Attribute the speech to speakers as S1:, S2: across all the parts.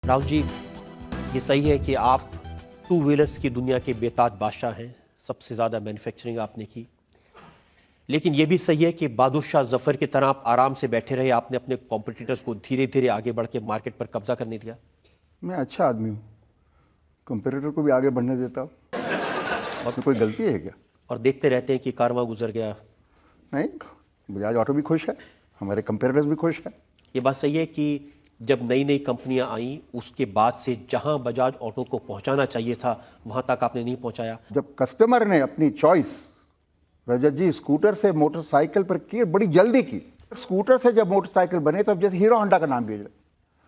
S1: राहुल जी, ये सही है कि आप टू व्हीलर्स की दुनिया के बेताज बादशाह हैं, सबसे ज़्यादा मैन्युफैक्चरिंग आपने की। लेकिन ये भी सही है कि बहादुर शाह जफ़र की तरह आप आराम से बैठे रहे, आपने अपने कॉम्पिटिटर्स को धीरे धीरे आगे बढ़ के मार्केट पर कब्जा करने दिया।
S2: मैं अच्छा आदमी हूँ, कंपेरेटर को भी आगे बढ़ने देता हूँ। और कोई गलती है क्या?
S1: और देखते रहते हैं कि कारवां गुजर गया।
S2: नहीं, बजाज ऑटो भी खुश है, हमारे कंपेरेटर्स भी खुश है।
S1: ये बात सही है कि जब नई नई कंपनियां आईं, उसके बाद से जहां बजाज ऑटो को पहुंचाना चाहिए था वहां तक आपने नहीं पहुंचाया।
S2: जब कस्टमर ने अपनी चॉइस रजत जी स्कूटर से मोटरसाइकिल पर की, बड़ी जल्दी की। स्कूटर से जब मोटरसाइकिल बने तब जैसे हीरो होंडा का नाम लिया जाए,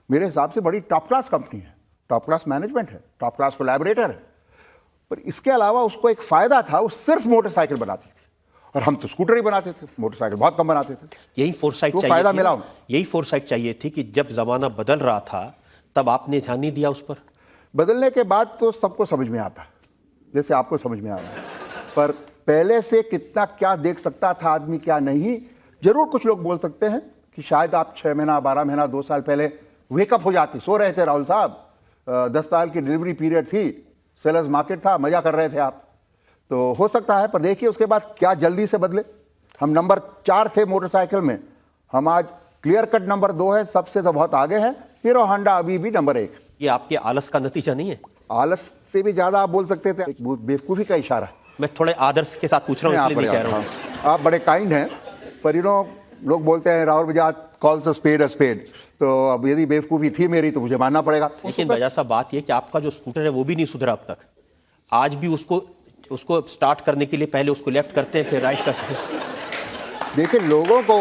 S2: मेरे हिसाब से बड़ी टॉप क्लास कंपनी है, टॉप क्लास मैनेजमेंट है, टॉप क्लास कोलैबोरेटर है। पर इसके अलावा उसको एक फायदा था, वो सिर्फ मोटरसाइकिल बनाती थी और हम तो स्कूटर ही बनाते थे, मोटरसाइकिल बहुत कम बनाते थे।
S1: यही फोरसाइट
S2: तो
S1: चाहिए
S2: फायदा
S1: थी,
S2: मिला।
S1: यही फोरसाइट चाहिए थी कि जब जमाना बदल रहा था तब आपने ध्यान नहीं दिया उस पर।
S2: बदलने के बाद तो सबको समझ में आता, जैसे आपको समझ में आ रहा है, पर पहले से कितना क्या देख सकता था आदमी क्या नहीं। जरूर कुछ लोग बोल सकते हैं कि शायद आप 6 महीना 12 महीना 2 साल पहले वेकअप हो जाती, सो रहे थे राहुल साहब, 10 साल की डिलीवरी पीरियड थी, सेलर्स मार्केट था, मजा कर रहे थे आप, तो हो सकता है। पर देखिए उसके बाद क्या जल्दी से बदले। हम नंबर 4 थे मोटरसाइकिल में, हम आज क्लियर कट नंबर 2 है, सबसे तो बहुत आगे हैं। हीरो होंडा अभी भी नंबर 1।
S1: ये आपके आलस का नतीजा नहीं है?
S2: आलस से भी ज्यादा आप बोल सकते थे, एक बेवकूफी का इशारा।
S1: मैं थोड़े आदर्श के साथ पूछ रहा हूँ, इसलिए नहीं कह रहा हूँ।
S2: आप बड़े काइंड हैं, पर लोग बोलते हैं Rahul Bajaj calls a spade, तो अब यदि बेवकूफ़ी थी मेरी तो मुझे मानना पड़ेगा।
S1: लेकिन बजाज साहब, बात यह कि आपका जो स्कूटर है वो भी नहीं सुधरा अब तक। आज भी उसको स्टार्ट करने के लिए पहले उसको लेफ्ट करते हैं, फिर राइट करते हैं।
S2: देखिए, लोगों को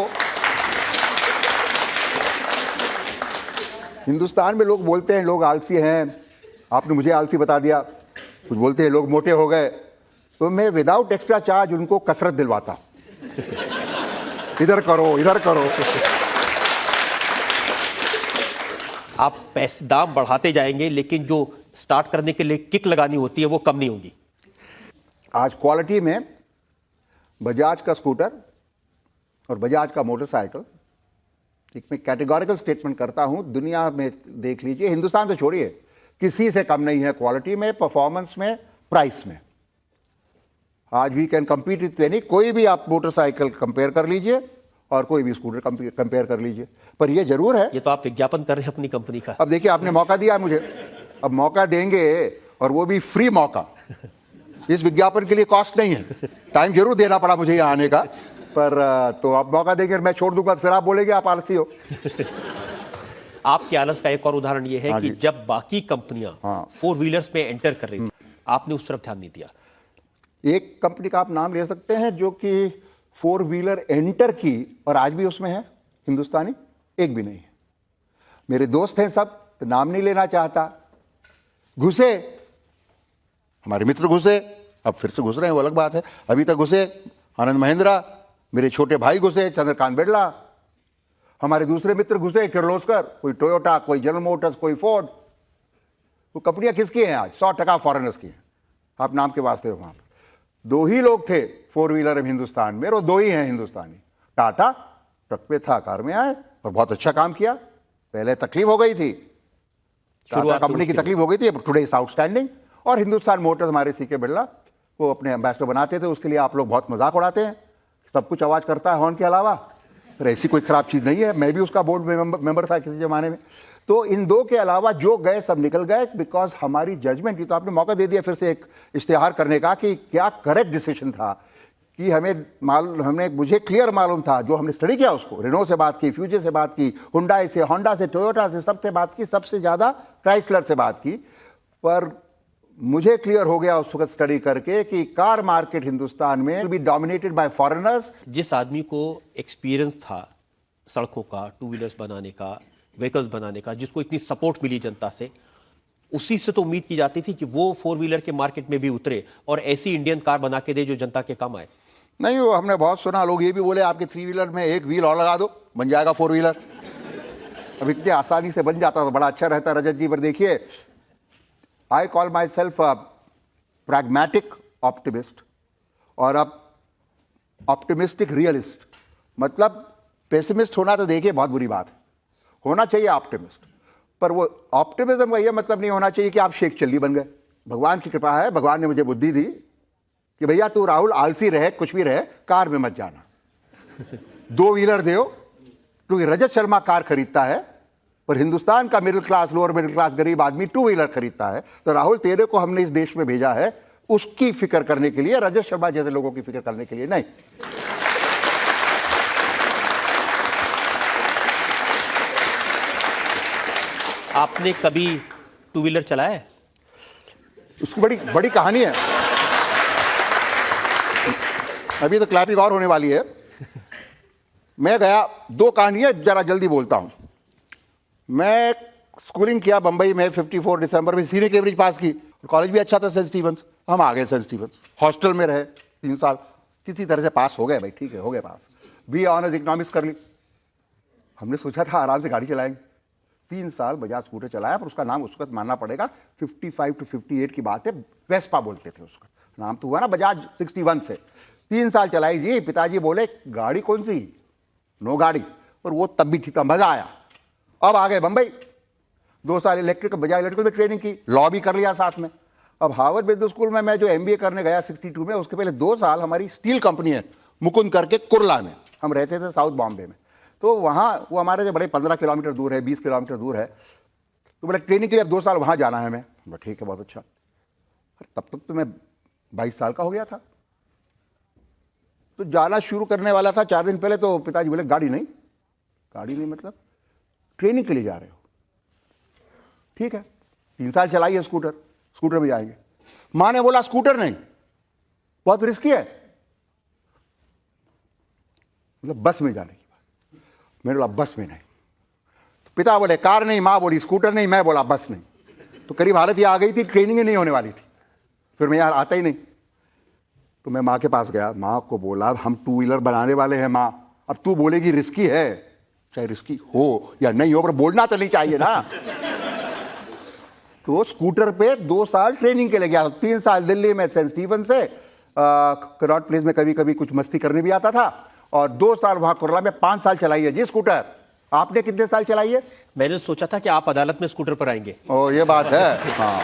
S2: हिंदुस्तान में लोग बोलते हैं लोग आलसी हैं, आपने मुझे आलसी बता दिया। कुछ बोलते हैं लोग मोटे हो गए, तो मैं विदाउट एक्स्ट्रा चार्ज उनको कसरत दिलवाता, इधर करो इधर करो।
S1: आप पैसे दाम बढ़ाते जाएंगे, लेकिन जो स्टार्ट करने के लिए किक लगानी होती है वो कम नहीं होगी।
S2: आज क्वालिटी में बजाज का स्कूटर और बजाज का मोटरसाइकिल, एक मैं कैटेगोरिकल स्टेटमेंट करता हूं, दुनिया में देख लीजिए, हिंदुस्तान तो छोड़िए, किसी से कम नहीं है क्वालिटी में, परफॉर्मेंस में, प्राइस में। आज we can compete with any, कोई भी आप मोटरसाइकिल कंपेयर कर लीजिए और कोई भी स्कूटर कंपेयर कर लीजिए। पर ये जरूर है,
S1: ये तो आप विज्ञापन कर रहे हैं अपनी कंपनी का।
S2: अब देखिए आपने मौका दिया मुझे, अब मौका देंगे और वो भी फ्री मौका। इस विज्ञापन के लिए कॉस्ट नहीं है, टाइम जरूर देना पड़ा मुझे यहाँ आने का, पर तो आप मौका देंगे, मैं छोड़ दूंगा, फिर आप बोलेंगे आप आलसी हो।
S1: आपके आलस का एक और उदाहरण यह है
S2: हाँ
S1: कि
S2: जी।
S1: जब बाकी कंपनियां 4 व्हीलर्स में एंटर कर रही थी, आपने उस तरफ ध्यान नहीं दिया।
S2: एक कंपनी का आप नाम ले सकते हैं जो कि 4 व्हीलर एंटर की और आज भी उसमें है, हिंदुस्तानी एक भी नहीं है। मेरे दोस्त हैं सब, तो नाम नहीं लेना चाहता, घुसे, हमारे मित्र घुसे, अब फिर से घुस रहे हैं वो अलग बात है, अभी तक घुसे आनंद महिंद्रा, मेरे छोटे भाई घुसे चंद्रकांत बिरला, हमारे दूसरे मित्र घुसे किर्लोस्कर, कोई टोयोटा, कोई जनरल मोटर्स, कोई फोर्ड। वो कंपनियां किसकी हैं आज? 100% फॉरेनर्स की हैं। आप नाम के वास्ते हो, वहां पर 2 ही लोग थे 4 व्हीलर में हिंदुस्तान में, और 2 ही हैं हिंदुस्तानी। टाटा ट्रक पे था, कार में आए और बहुत अच्छा काम किया। पहले तकलीफ हो गई थी, टाटा कंपनी की तकलीफ हो गई थी, टुडे इज आउटस्टैंडिंग। और हिंदुस्तान मोटर्स, हमारे सीके बिरला, वो अपने एम्बेसडर बनाते थे, उसके लिए आप लोग बहुत मजाक उड़ाते हैं, सब कुछ आवाज करता है हॉर्न के अलावा। पर ऐसी कोई खराब चीज नहीं है, मैं भी उसका बोर्ड मेंबर था किसी जमाने में। तो इन 2 के अलावा जो गए सब निकल गए, बिकॉज हमारी जजमेंट, ये तो आपने मौका दे दिया फिर से एक इश्तिहार करने का कि क्या करेक्ट डिसीजन था, कि मुझे क्लियर मालूम था, जो हमने स्टडी किया उसको, रेनो से बात की, फ्यूचर से बात की, हुंडई से, होंडा से, टोयोटा से, सबसे बात की, सबसे ज्यादा क्राइसलर से बात की। पर मुझे क्लियर हो गया उस वक्त स्टडी करके कि कार मार्केट हिंदुस्तान में will be dominated by foreigners.
S1: जिस आदमी को एक्सपीरियंस था सड़कों का, 2 व्हीलर्स बनाने का, व्हीकल्स बनाने का, जिसको इतनी सपोर्ट मिली जनता से, उसी से तो उम्मीद की जाती थी कि वो 4 व्हीलर के मार्केट में भी उतरे और ऐसी इंडियन कार बना के दे जो जनता के काम आए।
S2: नहीं, वो हमने बहुत सुना, लोग ये भी बोले आपके 3 व्हीलर में एक व्हील और लगा दो, बन जाएगा 4 व्हीलर। अब इतनी आसानी से बन जाता तो बड़ा अच्छा रहता रजत जी। पर देखिए, I call my self a pragmatic optimist और अब ऑप्टिमिस्टिक रियलिस्ट। मतलब पेसिमिस्ट होना तो देखिए बहुत बुरी बात है, होना चाहिए ऑप्टिमिस्ट। पर वो ऑप्टिमिज्म का ये मतलब नहीं होना चाहिए कि आप शेख चल्ली बन गए। भगवान की कृपा है, भगवान ने मुझे बुद्धि दी कि भैया तू राहुल आलसी रहे, कुछ भी रहे, कार में मत जाना, 2 व्हीलर दो, क्योंकि रजत शर्मा कार खरीदता है पर हिंदुस्तान का middle class, lower middle class गरीब आदमी 2 व्हीलर खरीदता है। तो राहुल तेरे को हमने इस देश में भेजा है उसकी फिक्र करने के लिए, रजत शर्मा जैसे लोगों की फिक्र करने के लिए नहीं।
S1: आपने कभी 2 व्हीलर चलाया है?
S2: उसकी बड़ी बड़ी कहानी है, अभी तो क्लैपिंग और होने वाली है। मैं गया, 2 कहानी है, जरा जल्दी बोलता हूं। मैं स्कूलिंग किया बंबई में, 54 दिसंबर में सीनियर केवरेज पास की, कॉलेज भी अच्छा था सेंट स्टीफेंस। हम आ गए सेंट स्टीफेंस, हॉस्टल में रहे 3 साल, किसी तरह से पास हो गए भाई, ठीक है हो गए पास। बी ऑनर्स इकोनॉमिक्स कर ली। हमने सोचा था आराम से गाड़ी चलाएंगे, 3 साल बजाज स्कूटर चलाया, पर उसका नाम उस वक्त मानना पड़ेगा 55 to 58 की बात है, वेस्पा बोलते थे उसका नाम, तो हुआ ना बजाज 61 से। 3 साल चलाई जी, पिताजी बोले गाड़ी कौन सी, नो गाड़ी, पर वो तब भी ठीक था, मजा आया। अब आ गए बंबई, 2 साल इलेक्ट्रिक बजाज इलेक्ट्रिकल में ट्रेनिंग की, लॉ भी कर लिया साथ में। अब हार्वर्ड बिजनेस स्कूल में मैं जो MBA करने गया 62 में, उसके पहले 2 साल हमारी स्टील कंपनी है मुकुंद करके कुर्ला में, हम रहते थे साउथ बॉम्बे में। तो वहाँ वो हमारे से बड़े 15 किलोमीटर दूर है, 20 किलोमीटर दूर है। तो बोले ट्रेनिंग के लिए अब 2 साल वहाँ जाना है हमें। ठीक है बहुत अच्छा। तब तक तो मैं 22 साल का हो गया था। तो जाना शुरू करने वाला था 4 दिन पहले, तो पिताजी बोले गाड़ी नहीं। गाड़ी नहीं मतलब ट्रेनिंग के लिए जा रहे हो, ठीक है 3 साल चलाइए स्कूटर, स्कूटर में जाएंगे। माँ ने बोला स्कूटर नहीं, बहुत रिस्की है, मतलब बस में जाने की बात। मैंने बोला बस में नहीं। तो पिता बोले कार नहीं, माँ बोली स्कूटर नहीं, मैं बोला बस नहीं। तो करीब हालत ये आ गई थी, ट्रेनिंग ही नहीं होने वाली थी, फिर मैं यार आता ही नहीं। तो मैं माँ के पास गया, माँ को बोला हम 2 व्हीलर बनाने वाले हैं माँ, अब तू बोलेगी रिस्की है, चाहे रिस्की हो या नहीं हो पर बोलना तो नहीं चाहिए ना। तो स्कूटर पे 2 साल ट्रेनिंग के लिए गया, 3 साल दिल्ली में सेंट स्टीफन से कनॉट प्लेस में कभी कभी कुछ मस्ती करने भी आता था, और 2 साल वहां कुर्ला में 5 साल चलाई है जी स्कूटर। आपने कितने साल चलाई है?
S1: मैंने सोचा था कि आप अदालत में स्कूटर पर आएंगे।
S2: ओ ये बात है। हाँ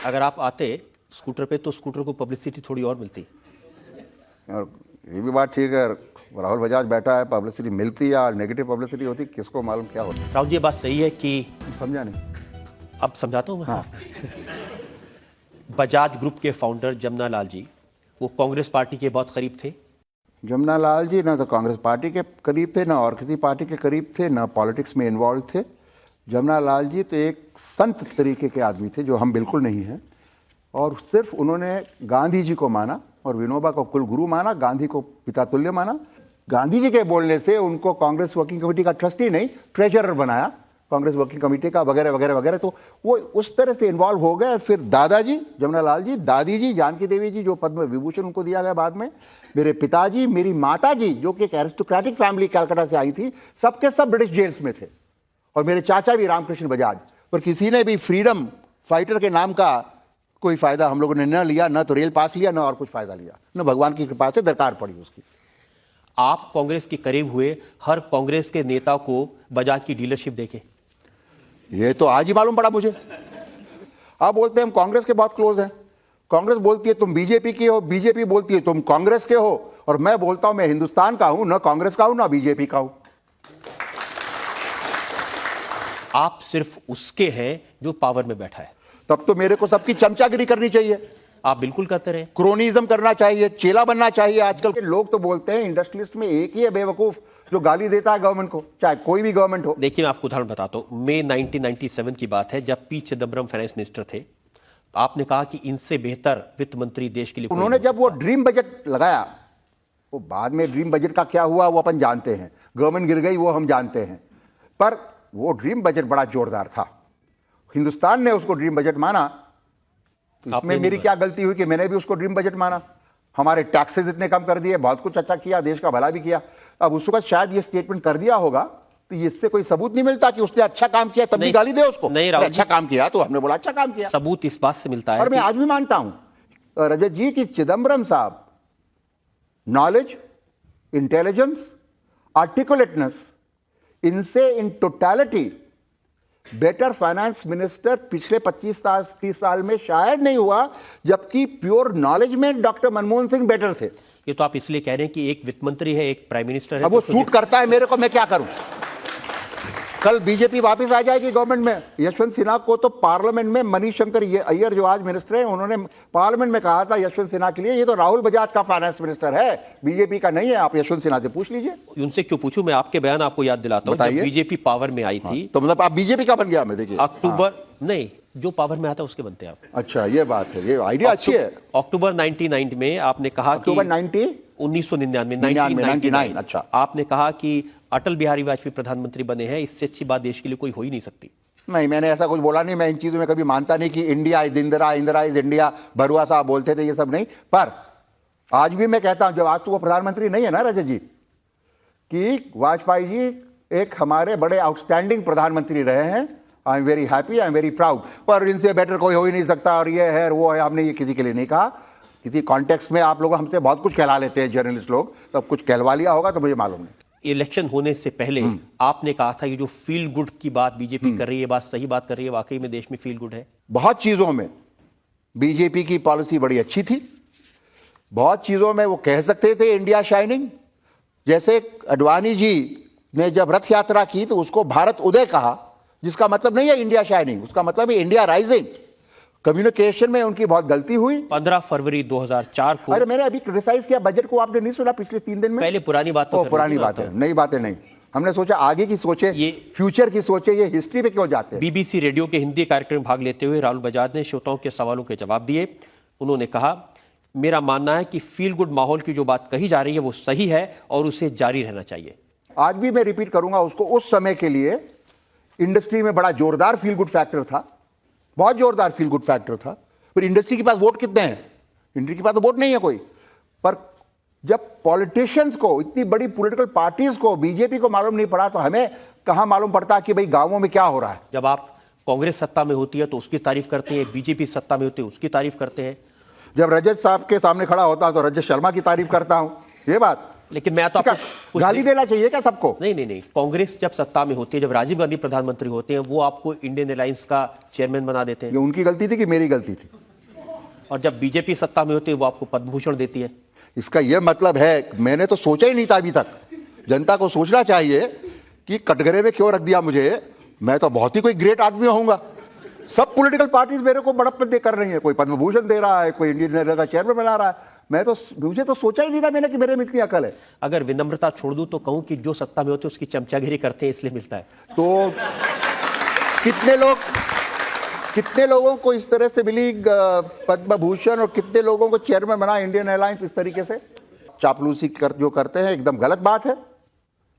S1: अगर आप आते स्कूटर पे तो स्कूटर को पब्लिसिटी थोड़ी और मिलती।
S2: और ये भी बात ठीक है, राहुल बजाज बैठा है, पब्लिसिटी मिलती या नेगेटिव पब्लिसिटी होती, किसको मालूम क्या होता।
S1: राहुल जी ये बात सही है कि,
S2: समझा नहीं,
S1: अब समझाता हूँ मैं।
S2: हाँ।
S1: बजाज ग्रुप के फाउंडर जमुना लाल जी वो कांग्रेस पार्टी के बहुत करीब थे।
S2: जमुना लाल जी ना तो कांग्रेस पार्टी के करीब थे, ना और किसी पार्टी के करीब थे, ना पॉलिटिक्स में इन्वॉल्व थे। जमुना लाल जी तो एक संत तरीके के आदमी थे, जो हम बिल्कुल नहीं हैं, और सिर्फ उन्होंने गांधी जी को माना और विनोबा को कुल गुरु माना, गांधी को पिता तुल्य माना। गांधी जी के बोलने से उनको कांग्रेस वर्किंग कमेटी का ट्रस्टी नहीं, ट्रेजरर बनाया कांग्रेस वर्किंग कमेटी का, वगैरह वगैरह वगैरह। तो वो उस तरह से इन्वॉल्व हो गए। फिर दादाजी जमुना लाल जी, दादी जी जानकी देवी जी जो पद्म विभूषण उनको दिया गया बाद में, मेरे पिताजी, मेरी माता जी जो कि एक एरिस्टोक्रेटिक फैमिली कलकत्ता से आई थी, सबके सब ब्रिटिश जेल्स में थे, और मेरे चाचा भी रामकृष्ण बजाज। पर किसी ने भी फ्रीडम फाइटर के नाम का कोई फायदा हम लोगों ने न लिया, न तो रेल पास लिया, न और कुछ फायदा लिया, न भगवान की कृपा से दरकार पड़ी उसकी।
S1: आप कांग्रेस के करीब हुए, हर कांग्रेस के नेता को बजाज की डीलरशिप देखे।
S2: ये तो आज ही मालूम पड़ा मुझे। आप बोलते हैं हम कांग्रेस के बहुत क्लोज हैं, कांग्रेस बोलती है तुम बीजेपी की हो, बीजेपी बोलती है तुम कांग्रेस के हो, और मैं बोलता हूं मैं हिंदुस्तान का हूं, ना कांग्रेस का हूं ना बीजेपी का हूं।
S1: आप सिर्फ उसके हैं जो पावर में बैठा है।
S2: तब तो मेरे को सबकी चमचागिरी करनी चाहिए,
S1: आप बिल्कुल करते रहे।
S2: क्रोनिज्म करना चाहिए, चेला बनना चाहिए। आजकल के लोग तो बोलते हैं इंडस्ट्रियलिस्ट में एक ही है बेवकूफ जो गाली देता है गवर्नमेंट को, चाहे कोई भी गवर्नमेंट हो।
S1: देखिए मैं आपको उदाहरण बताता हूं, मई 1997 की बात है, जब पी चिदम्बरम फाइनेंस मिनिस्टर थे। आपने कहा कि इनसे बेहतर वित्त मंत्री देश के लिए
S2: उन्होंने जब वो ड्रीम बजट लगाया, वो बाद में ड्रीम बजट का क्या हुआ वो अपन जानते हैं, गवर्नमेंट गिर गई वो हम जानते हैं, पर वो ड्रीम बजट बड़ा जोरदार था। हिंदुस्तान ने उसको ड्रीम बजट माना, तो इसमें मेरी क्या गलती हुई कि मैंने भी उसको ड्रीम बजट माना। हमारे टैक्सेस इतने कम कर दिए, बहुत कुछ अच्छा किया, देश का भला भी किया। अब उस वक्त शायद ये स्टेटमेंट कर दिया होगा, तो इससे कोई सबूत नहीं मिलता कि उसने अच्छा काम किया तब भी गाली दे उसको।
S1: नहीं,
S2: अच्छा काम किया तो हमने बोला अच्छा काम किया।
S1: सबूत इस बात से मिलता है,
S2: और मैं आज भी मानता हूं रजत जी की चिदम्बरम साहब नॉलेज, इंटेलिजेंस, आर्टिकुलेटनेस, इनसे in totality better finance minister पिछले 25-30 साल में शायद नहीं हुआ, जबकि प्योर नॉलेज में डॉक्टर मनमोहन सिंह बेटर थे।
S1: ये तो आप इसलिए कह रहे हैं कि एक वित्त मंत्री है, एक प्राइम मिनिस्टर है,
S2: अब वो सूट करता है मेरे को, मैं क्या करूं। कल बीजेपी वापस आ जाएगी गवर्नमेंट में। यशवंत सिन्हा को तो पार्लियामेंट में मनीशंकर अय्यर जो आज मिनिस्टर हैं, उन्होंने पार्लियामेंट में कहा था यशवंत सिन्हा के लिए, ये तो राहुल बजाज का फाइनेंस मिनिस्टर है, बीजेपी का नहीं है। आप यशवंत सिन्हा से पूछ लीजिए।
S1: उनसे क्यों पूछूं, मैं आपके बयान आपको याद दिलाता हूं। जब बीजेपी पावर में आई थी,
S2: तो मतलब आप बीजेपी का बन गया। मैं देखिए
S1: अक्टूबर नहीं, जो पावर में आता है उसके बनते हैं आप।
S2: अच्छा, ये बात है, ये आइडिया अच्छी है।
S1: अक्टूबर 1999 में आपने कहा कि 1999
S2: अच्छा,
S1: आपने कहा कि अटल बिहारी वाजपेयी प्रधानमंत्री बने हैं, इससे अच्छी बात देश के लिए कोई हो ही नहीं सकती।
S2: नहीं, मैंने ऐसा कुछ बोला नहीं। मैं इन चीजों में कभी मानता नहीं कि India is Indira, Indira is India, Barua साहब बोलते थे, ये सब नहीं। पर आज भी मैं कहता हूं, जब आज तो वो प्रधानमंत्री नहीं है ना रजत जी, कि वाजपेयी जी एक हमारे बड़े आउटस्टैंडिंग प्रधानमंत्री रहे हैं। I am very happy, I am very proud. पर इनसे बेटर कोई हो ही नहीं सकता, और ये है वो है, हमने ये किसी के लिए नहीं कहा। किसी कॉन्टेक्स्ट में आप लोग हमसे बहुत कुछ कहला लेते हैं जर्नलिस्ट लोग, तो अब कुछ कहलवा लिया होगा तो मुझे मालूम नहीं।
S1: इलेक्शन होने से पहले आपने कहा था ये जो फील गुड की बात बीजेपी कर रही है, बात सही बात कर रही है, वाकई में देश में फील गुड है।
S2: बहुत चीजों में बीजेपी की पॉलिसी बड़ी अच्छी थी। बहुत चीजों में वो कह सकते थे इंडिया शाइनिंग। जैसे अडवाणी जी ने जब रथ यात्रा की तो उसको भारत उदय कहा, जिसका मतलब नहीं है इंडिया शाइनिंग, उसका मतलब है इंडिया राइजिंग। कम्युनिकेशन में उनकी बहुत गलती हुई।
S1: 15 फरवरी 2004 को,
S2: अरे मैंने अभी क्रिटिसाइज किया बजट को, आपने नहीं सुना पिछले 3 दिन में?
S1: पहले पुरानी बात तो
S2: पुरानी बात है, नई बातें नहीं। हमने सोचा आगे की सोचे,
S1: ये
S2: फ्यूचर की सोचे, ये हिस्ट्री पे क्यों जाते हैं।
S1: बीबीसी रेडियो के हिंदी कार्यक्रम में भाग लेते हुए राहुल बजाज ने श्रोताओं के सवालों के जवाब दिए। उन्होंने कहा, मेरा मानना है कि फील गुड माहौल की जो बात कही जा रही है वो सही है और उसे जारी रहना चाहिए।
S2: आज भी मैं रिपीट करूंगा उसको। उस समय के लिए इंडस्ट्री में बड़ा जोरदार फील गुड फैक्टर था, बहुत जोरदार फील गुड फैक्टर था। पर इंडस्ट्री के पास वोट कितने हैं? इंडस्ट्री के पास तो वोट नहीं है कोई। पर जब पॉलिटिशियंस को, इतनी बड़ी पॉलिटिकल पार्टीज को, बीजेपी को मालूम नहीं पड़ा, तो हमें कहां मालूम पड़ता कि भाई गांवों में क्या हो रहा है।
S1: जब आप कांग्रेस सत्ता में होती है तो उसकी तारीफ करते हैं, बीजेपी सत्ता में होती है उसकी तारीफ करते हैं।
S2: जब रजत साहब के सामने खड़ा होता तो रजत शर्मा की तारीफ करता हूं, ये बात।
S1: लेकिन मैं तो आपको
S2: गाली देना चाहिए क्या सबको?
S1: नहीं, कांग्रेस जब सत्ता में होती है, जब राजीव गांधी प्रधानमंत्री होते हैं, वो आपको इंडियन एयरलाइंस का चेयरमैन बना देते हैं।
S2: ये उनकी गलती थी कि मेरी गलती थी?
S1: और जब बीजेपी सत्ता में होती है वो आपको पद्म भूषण देती है।
S2: इसका यह मतलब है, मैंने तो सोचा ही नहीं था अभी तक। जनता को सोचना चाहिए कि कटघरे में क्यों रख दिया मुझे। मैं तो बहुत ही कोई ग्रेट आदमी होऊंगा। सब पॉलिटिकल पार्टीज मेरे को बड़प्पन दे कर रही है, कोई पद्म भूषण दे रहा है, कोई इंडियन एयरलाइंस का चेयरमैन बना रहा है। मुझे तो सोचा ही नहीं था मैंने कि मेरे में इतनी अकल है।
S1: अगर विनम्रता छोड़ दूं तो कहूं कि जो सत्ता में होते हैं उसकी चमचागिरी करते हैं, इसलिए मिलता है।
S2: तो कितने लोगों को इस तरह से मिली पद्म भूषण, और कितने लोगों को चेयरमैन बना इंडियन एयरलाइंस इस तरीके से? चापलूसी जो करते हैं एकदम गलत बात है।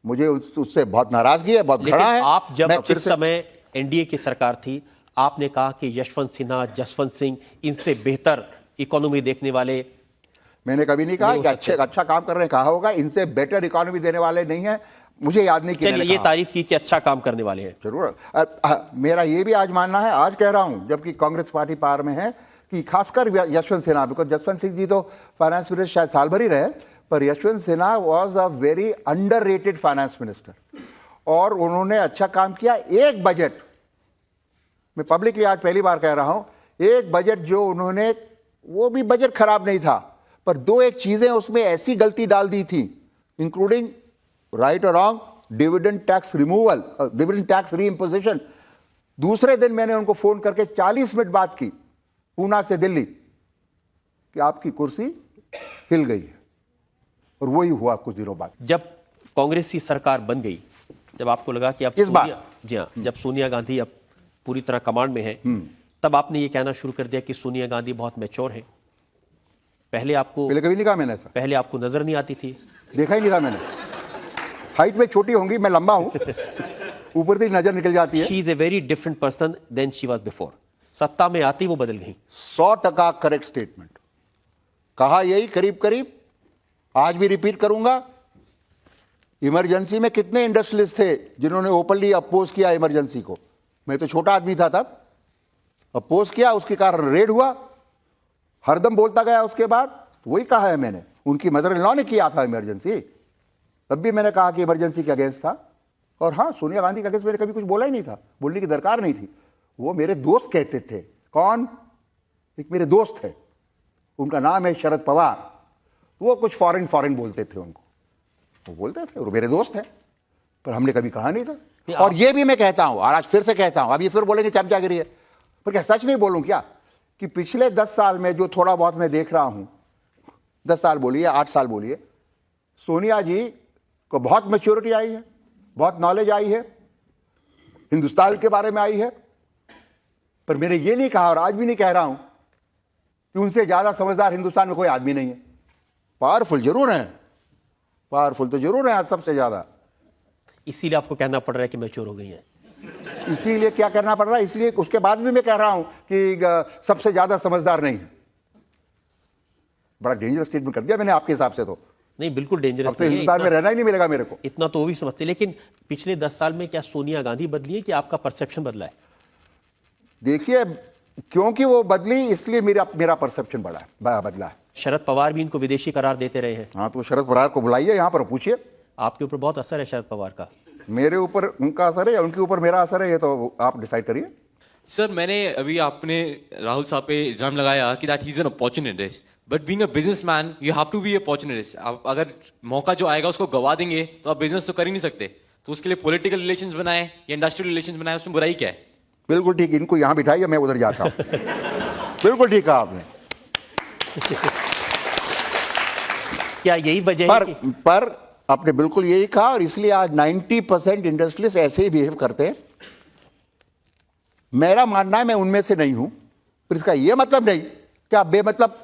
S2: मुझे उससे बहुत नाराजगी है, बहुत घृणा है।
S1: आप जब जिस समय एनडीए की सरकार थी, आपने कहा कि यशवंत सिन्हा, जसवंत सिंह, इनसे बेहतर इकोनॉमी देखने वाले।
S2: मैंने कभी नहीं कहा कि अच्छा काम कर रहे हैं, कहा होगा इनसे बेटर इकोनॉमी देने वाले नहीं है। मुझे याद नहीं किया।
S1: ये तारीफ की कि अच्छा काम करने वाले हैं।
S2: जरूर। मेरा ये भी आज मानना है, आज कह रहा हूं जबकि कांग्रेस पार्टी पावर में है, कि खासकर यशवंत सिन्हा, बिकॉज जसवंत सिंह जी तो फाइनेंस मिनिस्टर शायद साल भर ही रहे, पर Yashwant Sinha was a very underrated finance minister, और उन्होंने अच्छा काम किया। एक बजट, मैं पब्लिकली आज पहली बार कह रहा हूं, एक बजट जो उन्होंने, वो भी बजट खराब नहीं था, पर 2-1 चीजें उसमें ऐसी गलती डाल दी थी, including right or wrong dividend tax removal, dividend tax reimposition. दूसरे दिन मैंने उनको फोन करके 40 मिनट बात की, पूना से दिल्ली, कि आपकी कुर्सी हिल गई है। और वही हुआ कुछ दिनों बाद।
S1: जब कांग्रेस की सरकार बन गई, जब आपको लगा कि अब जी हाँ, जब सोनिया गांधी अब पूरी तरह कमांड में है, तब आपने ये कहना शुरू कर दिया कि सोनिया गांधी बहुत मैच्योर है। पहले
S2: कभी नहीं कहा मैंने ऐसा।
S1: पहले आपको नजर नहीं आती थी,
S2: देखा ही नहीं था मैंने। हाइट में छोटी होंगी, मैं लंबा हूं, ऊपर से नजर निकल जाती है।
S1: She is a very different person then she was before. सत्ता में आती वो बदल गई।
S2: 100% करेक्ट स्टेटमेंट कहा, यही करीब करीब आज भी रिपीट करूंगा। इमरजेंसी में कितने इंडस्ट्रियलिस्ट थे जिन्होंने ओपनली अपोज किया इमरजेंसी को? मैं तो छोटा आदमी था तब, अपोज किया, उसके कारण रेड हुआ, हरदम बोलता गया। उसके बाद वही कहा है मैंने, उनकी मदर इन लॉ ने किया था इमरजेंसी, तब भी मैंने कहा कि इमरजेंसी के अगेंस्ट था, और हाँ, सोनिया गांधी का केस मैंने कभी कुछ बोला ही नहीं था, बोलने की दरकार नहीं थी। वो मेरे दोस्त कहते थे। कौन? एक मेरे दोस्त है, उनका नाम है शरद पवार। वो कुछ फॉरेन बोलते थे उनको, वो बोलते थे, और मेरे दोस्त हैं, पर हमने कभी कहा नहीं था। और ये भी मैं कहता हूं, और आज फिर से कहता हूं, अब ये फिर बोलेंगे चमचागिरी है, पर क्या सच नहीं बोलूं क्या कि पिछले 10 साल में जो थोड़ा बहुत मैं देख रहा हूं, 10 साल बोलिए, 8 साल बोलिए, सोनिया जी को बहुत मैच्योरिटी आई है, बहुत नॉलेज आई है, हिंदुस्तान के बारे में आई है। पर मैंने ये नहीं कहा और आज भी नहीं कह रहा हूं कि उनसे ज्यादा समझदार हिंदुस्तान में कोई आदमी नहीं है। पावरफुल जरूर है, पावरफुल तो जरूर है आज सबसे ज्यादा,
S1: इसीलिए आपको कहना पड़ रहा है कि मैच्योर हो गई हैं।
S2: इसीलिए क्या करना पड़ रहा है, इसलिए उसके बाद भी मैं कह रहा हूं कि सबसे ज्यादा समझदार नहीं है। बड़ा डेंजरस स्टेटमेंट कर दिया मैंने आपके हिसाब से। तो
S1: नहीं, बिल्कुल डेंजरस
S2: अब तो हिंदुस्तान में रहना ही नहीं मिलेगा मेरे को।
S1: इतना तो वो भी समझते, लेकिन पिछले 10 साल में क्या सोनिया गांधी बदली है कि आपका परसेप्शन बदला है?
S2: देखिए, क्योंकि वो बदली इसलिए मेरा परसेप्शन बदला है।
S1: शरद पवार भी इनको विदेशी करार देते रहे हैं।
S2: हाँ, तो शरद पवार को बुलाइए यहां पर, पूछिए।
S1: आपके ऊपर बहुत असर है शरद पवार का।
S2: मेरे ऊपर उनका असर है या उनके ऊपर मेरा असर है, ये तो आप डिसाइड करिए।
S3: सर, मैंने अभी आपने राहुल साहब पे इल्जाम लगाया कि that he is an opportunist, but being a businessman you have to be opportunist. आप अगर मौका जो आएगा उसको गवा देंगे तो आप बिजनेस तो कर ही नहीं सकते। तो उसके लिए पॉलिटिकल रिलेशंस बनाए या इंडस्ट्रियल रिलेशंस बनाए, उसमें बुराई क्या है?
S2: बिल्कुल ठीक, इनको यहां बिठाइए, मैं उधर जाता हूं। बिल्कुल ठीक कहा आपने।
S1: क्या यही वजह है कि
S2: पर आपने बिल्कुल यही कहा, और इसलिए आज 90% इंडस्ट्रियलिस्ट ऐसे ही बिहेव करते हैं। मेरा मानना है मैं उनमें से नहीं हूं, पर इसका यह मतलब नहीं कि आप बेमतलब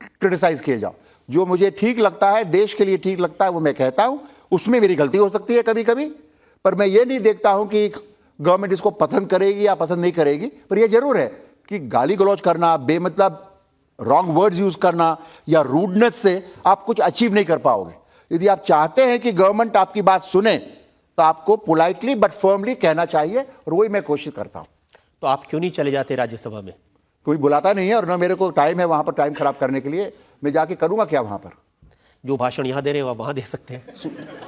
S2: क्रिटिसाइज किए जाओ। जो मुझे ठीक लगता है, देश के लिए ठीक लगता है, वो मैं कहता हूं। उसमें मेरी गलती हो सकती है कभी कभी, पर मैं ये नहीं देखता हूं कि गवर्नमेंट इसको पसंद करेगी या पसंद नहीं करेगी। पर यह जरूर है कि गाली गलौज करना, बेमतलब रॉन्ग वर्ड्स यूज करना या रूडनेस से आप कुछ अचीव नहीं कर पाओगे। यदि आप चाहते हैं कि गवर्नमेंट आपकी बात सुने, तो आपको पोलाइटली बट फर्मली कहना चाहिए, और वही मैं कोशिश करता हूं।
S1: तो आप क्यों नहीं चले जाते राज्यसभा में?
S2: कोई बुलाता नहीं है, और ना मेरे को टाइम है वहां पर टाइम खराब करने के लिए। मैं जाके करूंगा क्या वहां पर?
S1: जो भाषण यहां दे रहे हैं आप वहां दे सकते हैं।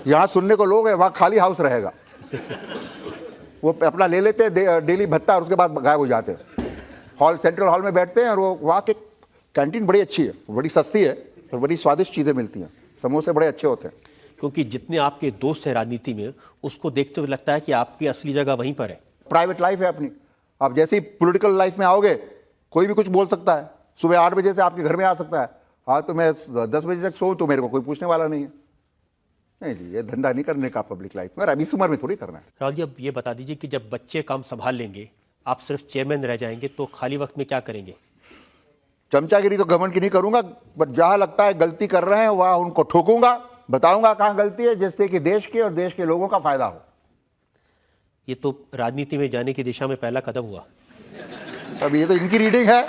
S2: यहां सुनने को लोग हैं, वहां खाली हाउस रहेगा। वो अपना ले लेते हैं डेली भत्ता, और उसके बाद गायब हो जाते हैं। हॉल, सेंट्रल हॉल में बैठते हैं, और वो वहां की कैंटीन बड़ी अच्छी है, बड़ी सस्ती है, और बड़ी स्वादिष्ट चीजें मिलती हैं। समोसे बड़े अच्छे होते हैं।
S1: क्योंकि जितने आपके दोस्त हैं राजनीति में, उसको देखते हुए लगता है कि आपकी असली जगह वहीं पर है।
S2: प्राइवेट लाइफ है अपनी। आप जैसे ही पॉलिटिकल लाइफ में आओगे, कोई भी कुछ बोल सकता है। सुबह 8 बजे से आपके घर में आ सकता है। हाँ, तो मैं 10 बजे तक सोऊं तो मेरे को कोई पूछने वाला नहीं है। नहीं जी, ये धंधा नहीं करने का पब्लिक लाइफ में, और अभी इस उम्र में थोड़ी करना है।
S1: राहुल जी, अब ये बता दीजिए कि जब बच्चे काम संभाल लेंगे, आप सिर्फ चेयरमैन रह जाएंगे, तो खाली वक्त में क्या करेंगे?
S2: चमचागिरी तो गवर्नमेंट की नहीं करूंगा, बट जहां लगता है गलती कर रहे हैं वहां उनको ठोकूंगा, बताऊंगा कहां गलती है, जिससे कि देश के और देश के लोगों का फायदा हो।
S1: ये तो राजनीति में जाने की दिशा में पहला कदम हुआ।
S2: अब ये तो इनकी रीडिंग है।